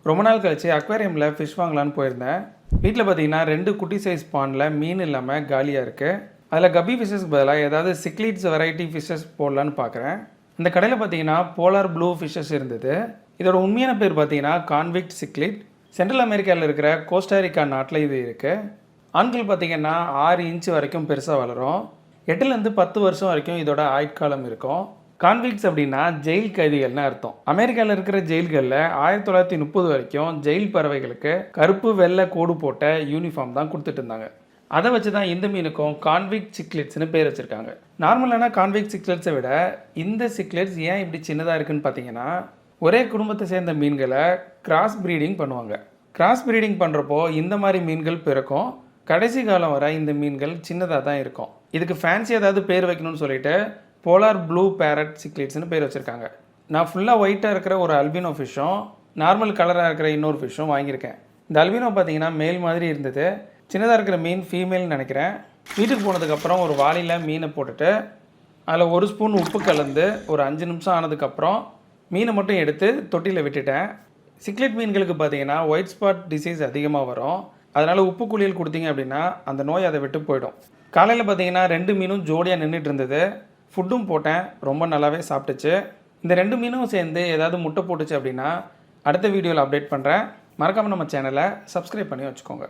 ரொம்ப நாள் கழிச்சு அக்வேரியமில் ஃபிஷ் வாங்கலான்னு போயிருந்தேன். வீட்டில் பார்த்தீங்கன்னா 2 குட்டி சைஸ் பாண்டில் மீன் இல்லாமல் காலியாக இருக்குது. அதில் கப்பி ஃபிஷ்ஷஸ்க்கு பதிலாக ஏதாவது சிக்லீட்ஸ் வெரைட்டி ஃபிஷ்ஷஸ் போடலான்னு பார்க்குறேன். இந்த கடையில் பார்த்தீங்கன்னா போலார் ப்ளூ ஃபிஷ்ஷஸ் இருந்தது. இதோட உண்மையான பேர் பார்த்தீங்கன்னா கான்விக்ட் சிக்லிட். சென்ட்ரல் அமெரிக்காவில் இருக்கிற கோஸ்டாரிக்கா நாட்டில் இது இருக்குது. ஆண்கள் பார்த்தீங்கன்னா 6 இன்ச்சு வரைக்கும் பெருசாக வளரும். 8லேருந்து 10 வருஷம் வரைக்கும் இதோட ஆயுட்காலம் இருக்கும். கான்விக்ட்ஸ் அப்படின்னா ஜெயில் கைதிகள்னு அர்த்தம். அமெரிக்காவில் இருக்கிற ஜெயில்களில் 1930 வரைக்கும் ஜெயில் பறவைகளுக்கு கருப்பு வெள்ளை கோடு போட்ட யூனிஃபார்ம் தான் கொடுத்துட்டு இருந்தாங்க. அதை வச்சு தான் இந்த மீனுக்கும் கான்விக்ட் சிக்லெட்ஸ்னு பேர் வச்சுருக்காங்க. நார்மலான கான்விக்ட் சிக்லெட்ஸை விட இந்த சிக்லெட்ஸ் ஏன் இப்படி சின்னதாக இருக்குன்னு பார்த்தீங்கன்னா, ஒரே குடும்பத்தை சேர்ந்த மீன்களை கிராஸ் ப்ரீடிங் பண்ணுவாங்க. கிராஸ் ப்ரீடிங் பண்ணுறப்போ இந்த மாதிரி மீன்கள் பிறக்கும். கடைசி காலம் வரை இந்த மீன்கள் சின்னதாக தான் இருக்கும். இதுக்கு ஃபேன்சி ஏதாவது பேர் வைக்கணும்னு சொல்லிட்டு போலார் ப்ளூ பேரட் சிக்லெட்ஸ்னு பேர் வச்சுருக்காங்க. நான் ஃபுல்லாக ஒயிட்டாக இருக்கிற ஒரு அல்பினோ ஃபிஷ்ஷும் நார்மல் கலராக இருக்கிற இன்னொரு ஃபிஷ்ஷும் வாங்கியிருக்கேன். இந்த அல்பினோ பார்த்தீங்கன்னா மேல் மாதிரி இருந்தது. சின்னதாக இருக்கிற மீன் ஃபீமேல்னு நினைக்கிறேன். வீட்டுக்கு போனதுக்கப்புறம் ஒரு வாளியில் மீனை போட்டுட்டு அதில் 1 ஸ்பூன் உப்பு கலந்து ஒரு 5 நிமிஷம் ஆனதுக்கப்புறம் மீனை மட்டும் எடுத்து தொட்டியில் விட்டுட்டேன். சிக்லெட் மீன்களுக்கு பார்த்தீங்கன்னா ஒயிட் ஸ்பாட் டிசீஸ் அதிகமாக வரும். அதனால் உப்பு குளியல் கொடுத்தீங்க அப்படின்னா அந்த நோய் அதை விட்டு போயிடும். காலையில் பார்த்தீங்கன்னா 2 மீனும் ஜோடியாக நின்றுட்டு இருந்தது. ஃபுட்டும் போட்டேன், ரொம்ப நல்லாவே சாப்பிட்டுச்சு. இந்த 2 மீனும் சேர்ந்து ஏதாவது முட்டை போட்டுச்சு அப்படின்னா அடுத்த வீடியோவில் அப்டேட் பண்ணுறேன். மறக்காமல் நம்ம சேனலை சப்ஸ்கிரைப் பண்ணி வச்சுக்கோங்க.